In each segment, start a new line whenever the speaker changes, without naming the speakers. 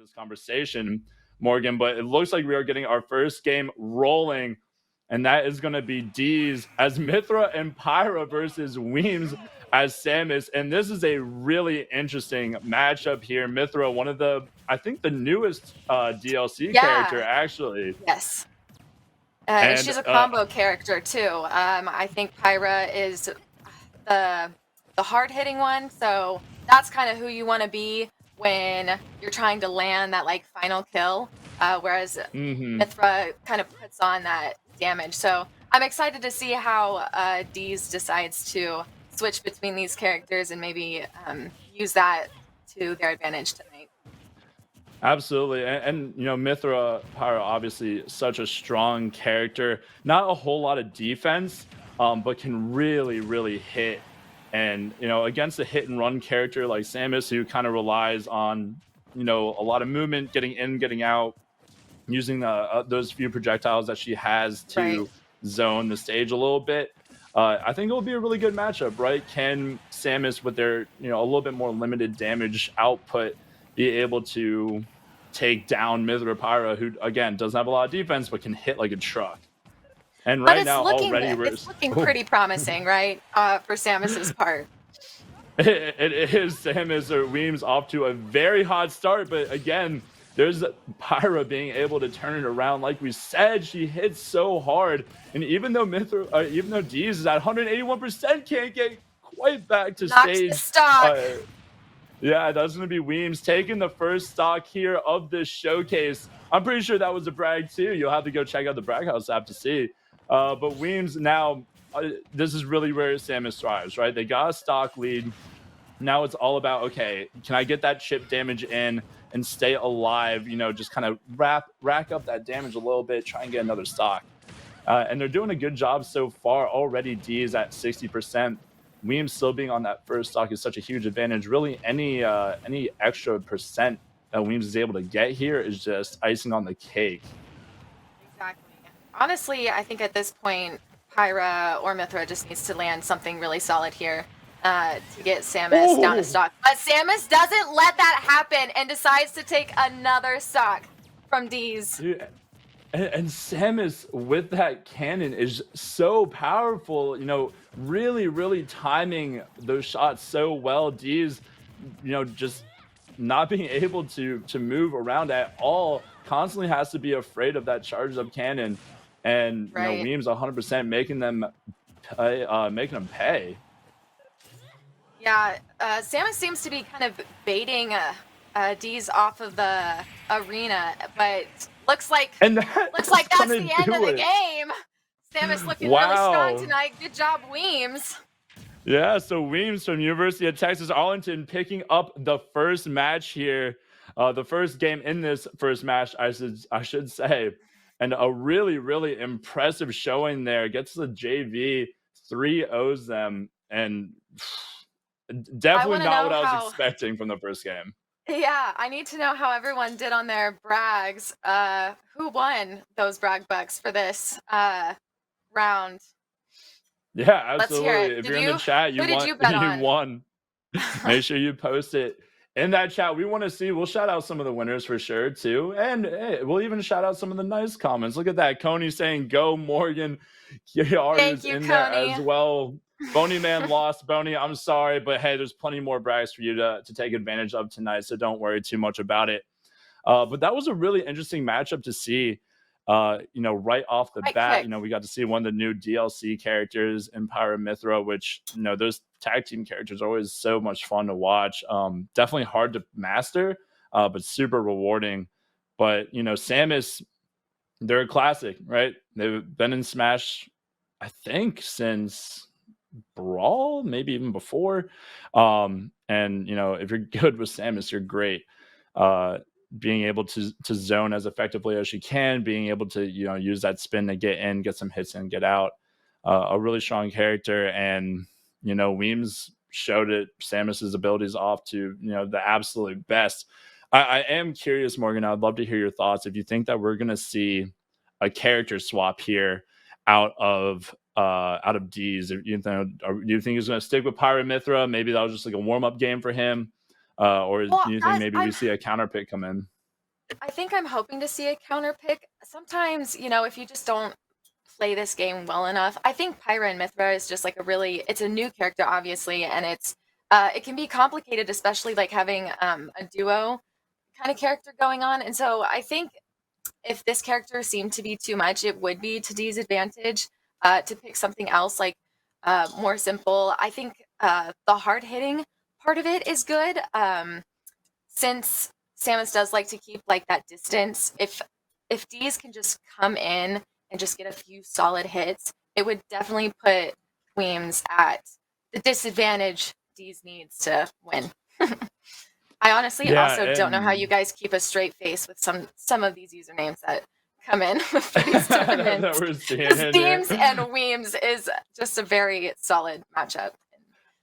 this conversation, Morgan, but it looks like we are getting our first game rolling, and that is going to be Deez as Mythra and Pyra versus Weems as Samus. And this is a really interesting matchup here. Mythra, one of the, I think the newest DLC character, actually.
Yes. And she's a combo character too. I think Pyra is the hard-hitting one, so that's kind of who you want to be when you're trying to land that like final kill, whereas Mythra kind of puts on that damage. So I'm excited to see how Deez decides to switch between these characters and maybe use that to their advantage tonight.
Absolutely. And you know, Mythra, Pyra, obviously such a strong character. Not a whole lot of defense, but can really hit. And, you know, against a hit and run character like Samus, who kind of relies on, you know, a lot of movement, getting in, getting out, using those few projectiles that she has to zone the stage a little bit. I think it will be a really good matchup, right? Can Samus, with their, you know, a little bit more limited damage output, be able to take down Mythra Pyra, who, again, doesn't have a lot of defense, but can hit like a truck? And right now, already
it's looking pretty promising, right? For Samus's part.
It is Samus or Weems off to a very hot start, but again, there's Pyra being able to turn it around. Like we said, she hits so hard, and even though Deez is at 181%, can't get quite back to stage.
The stock.
Yeah, that's going to be Weems taking the first stock here of this showcase. I'm pretty sure that was a brag too. You'll have to go check out the Brag House app to see. But Weems now, this is really where Samus thrives, right? They got a stock lead. Now it's all about, okay, can I get that chip damage in and stay alive? You know, just kind of rack up that damage a little bit, try and get another stock. And they're doing a good job so far. Already Deez at 60%. Weems still being on that first stock is such a huge advantage. Really, any extra percent that Weems is able to get here is just icing on the cake.
Exactly. Honestly, I think at this point, Pyra or Mythra just needs to land something really solid here to get Samus down to stock. But Samus doesn't let that happen and decides to take another stock from Deez.
Dude, and Samus with that cannon is so powerful, you know, really timing those shots so well. Deez, you know, just not being able to move around at all, constantly has to be afraid of that charged up cannon. And you know, Weems 100% making them pay.
Yeah, Samus seems to be kind of baiting Deez off of the arena, but looks like that's the end of the game. Samus looking really strong tonight. Good job, Weems.
Yeah, so Weems from University of Texas Arlington picking up the first match here, the first game in this first match, I should say. And a really impressive showing there. Gets the JV, 3-0s them, and definitely not what I was expecting from the first game.
Yeah, I need to know how everyone did on their brags. Who won those brag bucks for this round?
Yeah, absolutely. If you're in the chat, you won. Make sure you post it in that chat. We want to see. We'll shout out some of the winners for sure too, and hey, we'll even shout out some of the nice comments. Look at that, Coney saying "Go Morgan."
Thank you,
in
Coney.
there as well. Boney Man lost. Boney, I'm sorry, but hey, there's plenty more brags for you to take advantage of tonight, so don't worry too much about it. But that was a really interesting matchup to see. You know, right off the bat, you know, we got to see one of the new DLC characters in Pyra Mythra, which, you know, those tag team characters are always so much fun to watch. Definitely hard to master, but super rewarding. But, you know, Samus, they're a classic, right? They've been in Smash, I think, since Brawl, maybe even before. And, you know, if you're good with Samus, you're great. Being able to zone as effectively as she can, being able to, you know, use that spin to get in, get some hits in, get out. A really strong character. And, you know, Weems showed it, Samus's abilities off to, you know, the absolute best. I am curious, Morgan, I'd love to hear your thoughts. If you think that we're going to see a character swap here out of Deez, do you think he's going to stick with Pyra Mythra? Maybe that was just like a warm-up game for him. Or do you think maybe we see a counter pick come in?
I think I'm hoping to see a counter pick. Sometimes, if you just don't play this game well enough, I think Pyra and Mythra is just like it's a new character, obviously, and it can be complicated, especially like having a duo kind of character going on. And so I think if this character seemed to be too much, it would be to Dee's advantage to pick something else like more simple. I think the hard hitting part of it is good. Since Samus does like to keep like that distance, if Deez can just come in and just get a few solid hits, it would definitely put Weems at the disadvantage Deez needs to win. I honestly
Yeah,
also don't know how you
and
guys keep a straight face with some of these usernames that come in for these
that
tournaments.
we're seeing
Because
in here.
Deems and Weems is just a very solid matchup.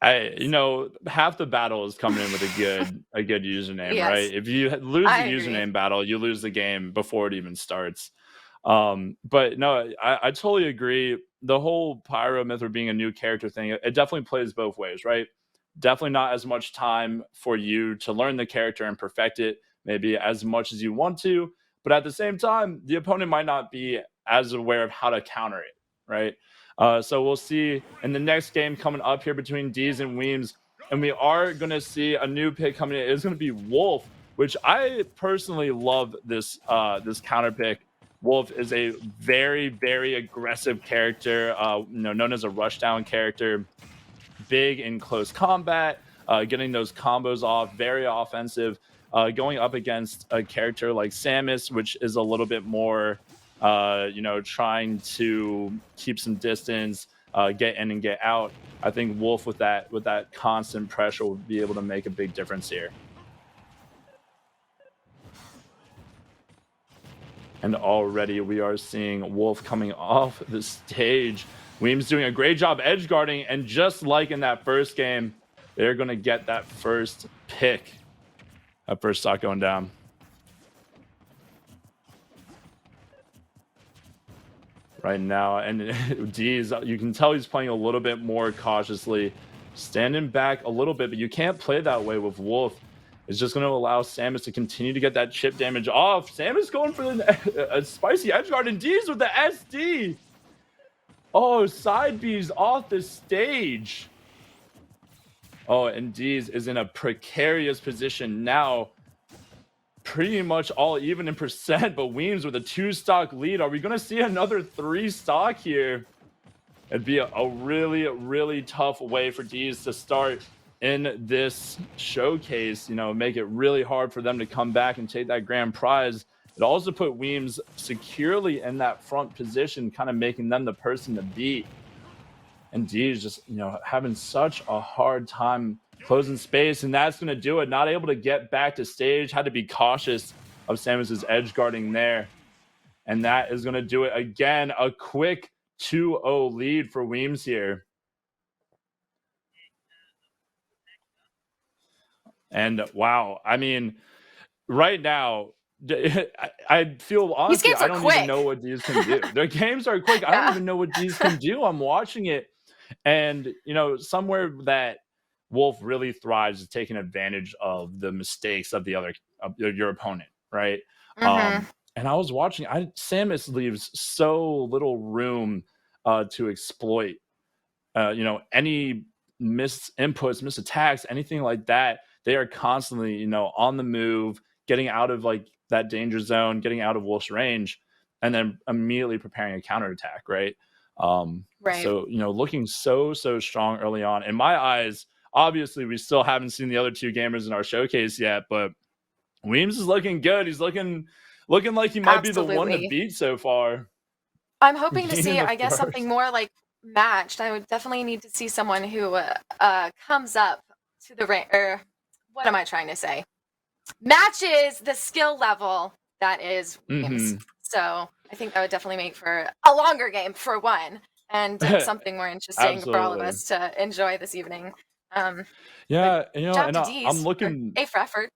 Half the battle is coming in with a good username, right?
Yes,
If you lose
I
the
agree.
username battle, you lose the game before it even starts. But no, I totally agree. The whole Pyro Mythra being a new character thing, it definitely plays both ways, right? Definitely not as much time for you to learn the character and perfect it, maybe as much as you want to. But at the same time, the opponent might not be as aware of how to counter it, right? So we'll see in the next game coming up here between Deez and Weems. And we are going to see a new pick coming in. It's going to be Wolf, which I personally love this counter pick. Wolf is a very, very aggressive character, known as a rushdown character, big in close combat, getting those combos off, very offensive. Going up against a character like Samus, which is a little bit more, trying to keep some distance, get in and get out. I think Wolf with that constant pressure will be able to make a big difference here. And already we are seeing Wolf coming off the stage. Weems doing a great job edge guarding, and just like in that first game, they're going to get that first pick. That first stock going down. Right now, and Deez, you can tell he's playing a little bit more cautiously, standing back a little bit, but you can't play that way with Wolf. It's just going to allow Samus to continue to get that chip damage off. Samus going for a spicy edge guard, and Deez with the SD. Oh, side B's off the stage. Oh, and Deez is in a precarious position now. Pretty much all even in percent, but Weems with a 2-stock lead. Are we going to see another 3-stock here? It'd be a really, really tough way for Deez to start in this showcase, make it really hard for them to come back and take that grand prize. It also put Weems securely in that front position, kind of making them the person to beat. And Deez just, having such a hard time closing space, and that's going to do it. Not able to get back to stage, had to be cautious of Samus's edge guarding there. And that is going to do it again. A quick 2-0 lead for Weems here. And wow, I mean, right now, I feel honestly, I don't even know what Deez can do. Their games are quick. I don't even know what Deez can do. I'm watching it, and somewhere that Wolf really thrives is taking advantage of the mistakes of your opponent, right? And I was watching. Samus leaves so little room to exploit. Any missed inputs, missed attacks, anything like that. They are constantly, on the move, getting out of like that danger zone, getting out of Wolf's range, and then immediately preparing a counterattack, right?
Right.
So, looking so strong early on. In my eyes, obviously, we still haven't seen the other two gamers in our showcase yet, but Weems is looking good. He's looking like he might be the one to beat so far.
I'm hoping to see, I guess, something more like matched. I would definitely need to see someone who comes up to the rank, or what am I trying to say? Matches the skill level that is Weems. So I think that would definitely make for a longer game, for one, and something more interesting for all of us to enjoy this evening.
Yeah, and I'm looking.
A for effort.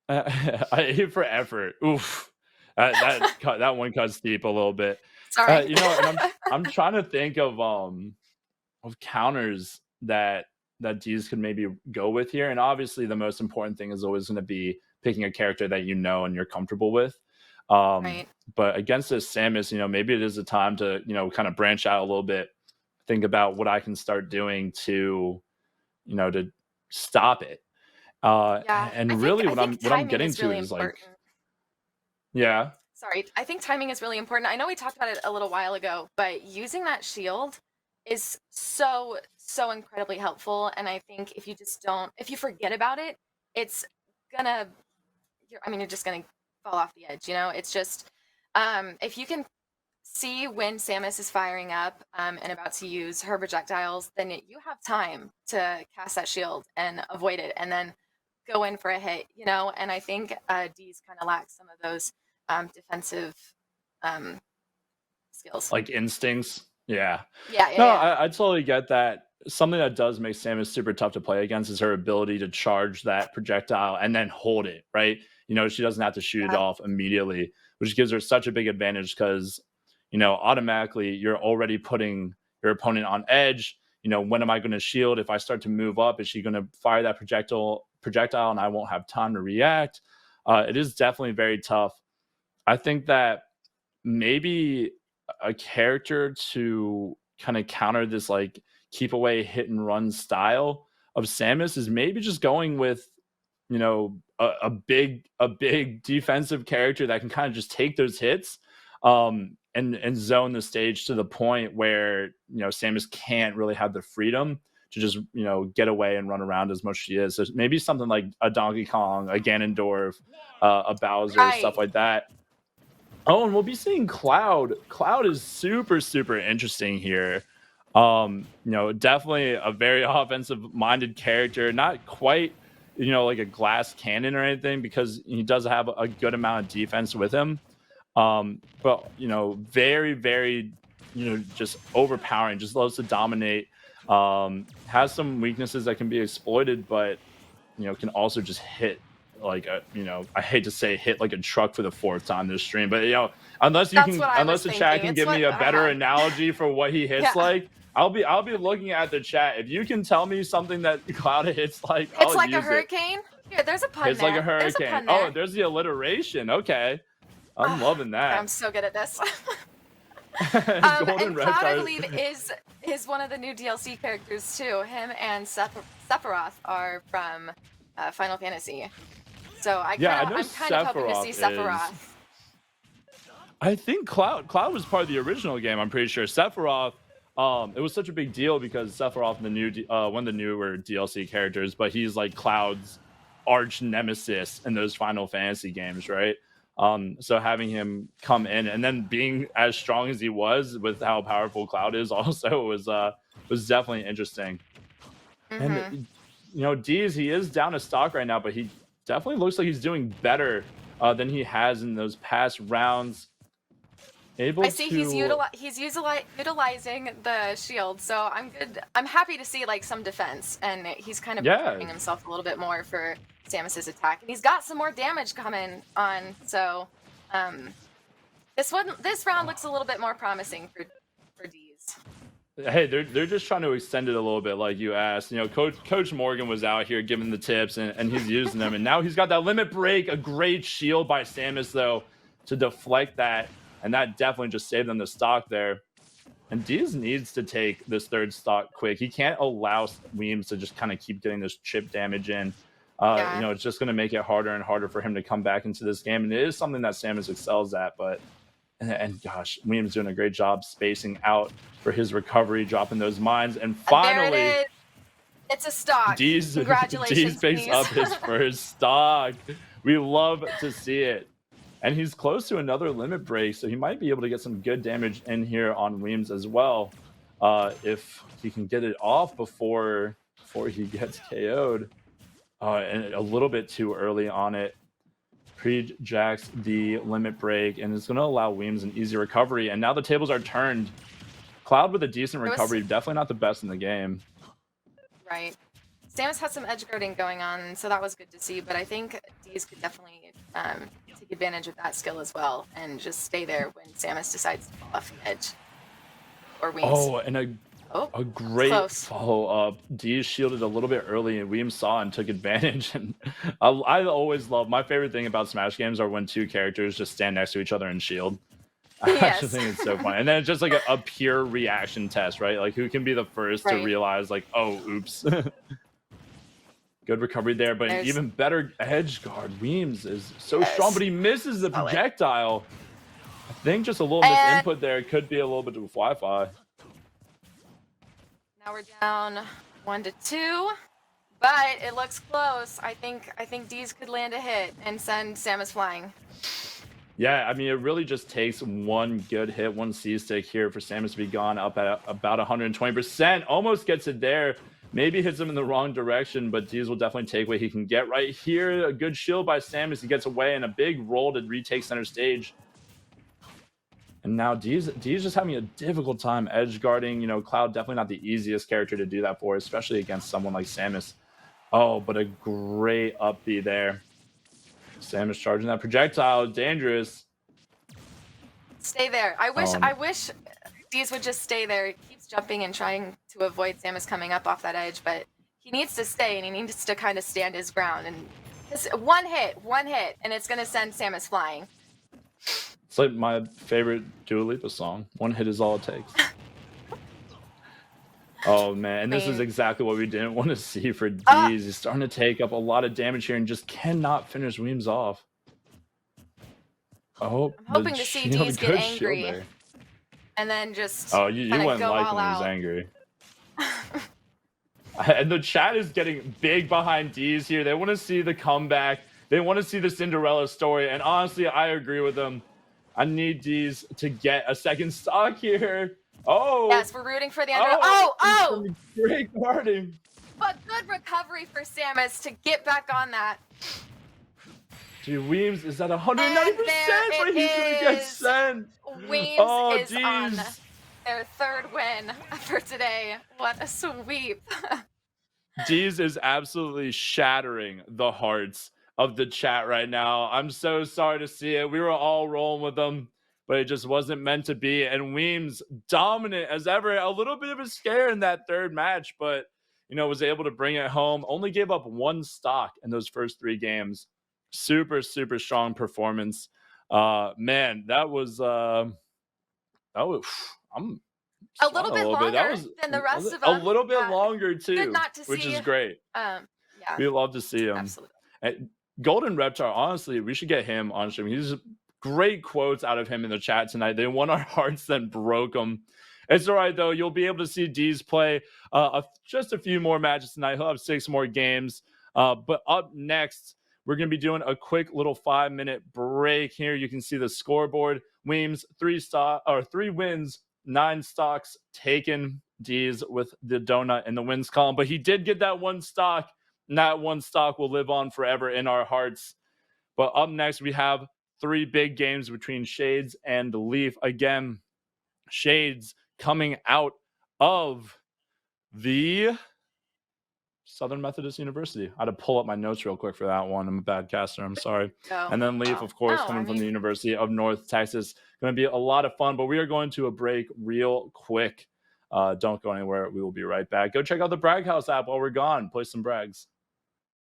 A for effort. Oof. That one cuts deep a little bit.
Sorry.
And I'm trying to think of counters that Deez could maybe go with here. And obviously the most important thing is always going to be picking a character that you know and you're comfortable with. But against this Samus, maybe it is a time to, kind of branch out a little bit, think about what I can start doing to, to stop it. And really what I'm getting to is like, yeah.
Sorry, I think timing is really important. I know we talked about it a little while ago, but using that shield is so incredibly helpful. And I think if you forget about it, it's gonna, you're just gonna fall off the edge. It's just, if you can see when Samus is firing up and about to use her projectiles, then you have time to cast that shield and avoid it, and then go in for a hit. And I think Deez kind of lacks some of those defensive skills,
like instincts. Yeah.
No,
I totally get that. Something that does make Samus super tough to play against is her ability to charge that projectile and then hold it, right? She doesn't have to shoot it off immediately, which gives her such a big advantage because, automatically you're already putting your opponent on edge. When am I going to shield? If I start to move up, is she going to fire that projectile and I won't have time to react? It is definitely very tough. I think that maybe a character to kind of counter this like keep away hit and run style of Samus is maybe just going with a big defensive character that can kind of just take those hits and zone the stage to the point where Samus can't really have the freedom to just get away and run around as much as she is. So maybe something like a Donkey Kong, a Ganondorf, a Bowser, stuff like that. Oh, and we'll be seeing Cloud. Cloud is super interesting here. Definitely a very offensive minded character, not quite like a glass cannon or anything, because he does have a good amount of defense with him. But very just overpowering, just loves to dominate. Has some weaknesses that can be exploited, but can also just hit like I hate to say hit like a truck for the 4th time this stream, but unless the chat can give me a better analogy for what he hits like, I'll be looking at the chat. If you can tell me something that Cloud hits like,
it's like a hurricane. Here, there's a pun.
It's like a hurricane. Oh, there's the alliteration. Okay, I'm loving that.
I'm so good at this. And Cloud, I believe, is one of the new DLC characters too. Him and Sephiroth are from Final Fantasy. So I'm kind of hoping to see Sephiroth.
I think Cloud was part of the original game. I'm pretty sure Sephiroth. It was such a big deal because Sephiroth, the new one of the newer DLC characters, but he's like Cloud's arch nemesis in those Final Fantasy games, right? So having him come in and then being as strong as he was with how powerful Cloud is also was definitely interesting. And Deez, he is down to stock right now, but he definitely looks like he's doing better than he has in those past rounds.
He's utilizing the shield, so I'm good. I'm happy to see like some defense, and he's kind of preparing himself a little bit more for Samus's attack, and he's got some more damage coming on. So this round looks a little bit more promising for Deez.
Hey, they're just trying to extend it a little bit, like you asked. Coach Morgan was out here giving the tips, and he's using them, and now he's got that limit break, a great shield by Samus though to deflect that. And that definitely just saved them the stock there. And Deez needs to take this 3rd stock quick. He can't allow Weems to just kind of keep getting this chip damage in. It's just going to make it harder and harder for him to come back into this game. And it is something that Samus excels at. And gosh, Weems doing a great job spacing out for his recovery, dropping those mines. And finally,
there it is. It's a stock. Congratulations,
Deez picks up his 1st stock. We love to see it. And he's close to another limit break, so he might be able to get some good damage in here on Weems as well, if he can get it off before he gets KO'd. And a little bit too early on it. Pre-jacks the limit break, and it's going to allow Weems an easy recovery. And now the tables are turned. Cloud with a decent recovery, definitely not the best in the game.
Right. Samus had some edge guarding going on, so that was good to see. But I think Deez could definitely take advantage of that skill as well, and just stay there when Samus decides to fall off the edge. Or Weems.
Oh, and
Oh,
A great
close.
follow-up. Deez shielded a little bit early, and Weems saw and took advantage. And I always love, my favorite thing about Smash games are when two characters just stand next to each other and shield. I actually
Yes.
think it's so funny. And then it's just like a pure reaction test, right? Like who can be the first to
Right.
realize like, oh, oops. Good recovery there, but an
There's
even better edge guard. Weems is so strong,
yes.
but he misses the
Solid.
projectile. I think just a little
And
misinput there. It could be a little bit of Wi-Fi.
now we're down 1-2, but it looks close. I think Deez could land a hit and send Samus flying.
Yeah, I mean, it really just takes one good hit, one C-stick here for Samus to be gone up at about 120%. Almost gets it there. Maybe hits him in the wrong direction, but Deez will definitely take what he can get right here. A good shield by Samus. He gets away and a big roll to retake center stage. And now Deez just having a difficult time edge guarding. You know, Cloud definitely not the easiest character to do that for, especially against someone like Samus. Oh, but a great up B there. Samus charging that projectile, dangerous.
Stay there. I wish Deez would just stay there. He keeps jumping and trying to avoid Samus coming up off that edge, but he needs to stay and he needs to kind of stand his ground. And just one hit, and it's gonna send Samus flying.
It's like my favorite Dua Lipa song. One hit is all it takes. Oh man, and this is exactly what we didn't want to see for Deez. He's starting to take up a lot of damage here and just cannot finish Weems off. Oh,
I'm hoping to see Deez get angry and then just
you wouldn't like when he was angry. And the chat is getting big behind Deez here. They want to see the comeback. They want to see the Cinderella story. And honestly, I agree with them. I need Deez to get a second stock here. Oh.
Yes, we're rooting for the under. Oh!
Great guarding.
But good recovery for Samus to get back on that.
Dude, Weems is at 190%, but he's going to get sent.
Weems is on their third win for today. What a sweep.
Deez is absolutely shattering the hearts of the chat right now. I'm so sorry to see it. We were all rolling with them, but it just wasn't meant to be. And Weems dominant as ever. A little bit of a scare in that third match, but you know, was able to bring it home. Only gave up one stock in those first 3 games. Super strong performance. Man, that was I'm
a little bit longer than the rest of them.
A little bit longer too,
good not to
which
see,
is great.
Yeah,
we love to see him.
Absolutely.
And Golden Reptar, honestly, we should get him on stream. He's great quotes out of him in the chat tonight. They won our hearts, then broke them. It's all right though. You'll be able to see Deez play just a few more matches tonight. He'll have 6 more games. But up next, we're going to be doing a quick little 5-minute break here. You can see the scoreboard. Weems 3 wins, 9 stocks taken. Deez with the donut in the wins column, but he did get that 1 stock, and that 1 stock will live on forever in our hearts. But up next, we have 3 big games between Shades and Leaf. Again, Shades coming out of the Southern Methodist University. I had to pull up my notes real quick for that one. I'm a bad caster. I'm sorry. And then Leaf, of course, coming from the University of North Texas. Going to be a lot of fun, but we are going to a break real quick. Don't go anywhere. We will be right back. Go check out the Brag House app while we're gone. Play some brags.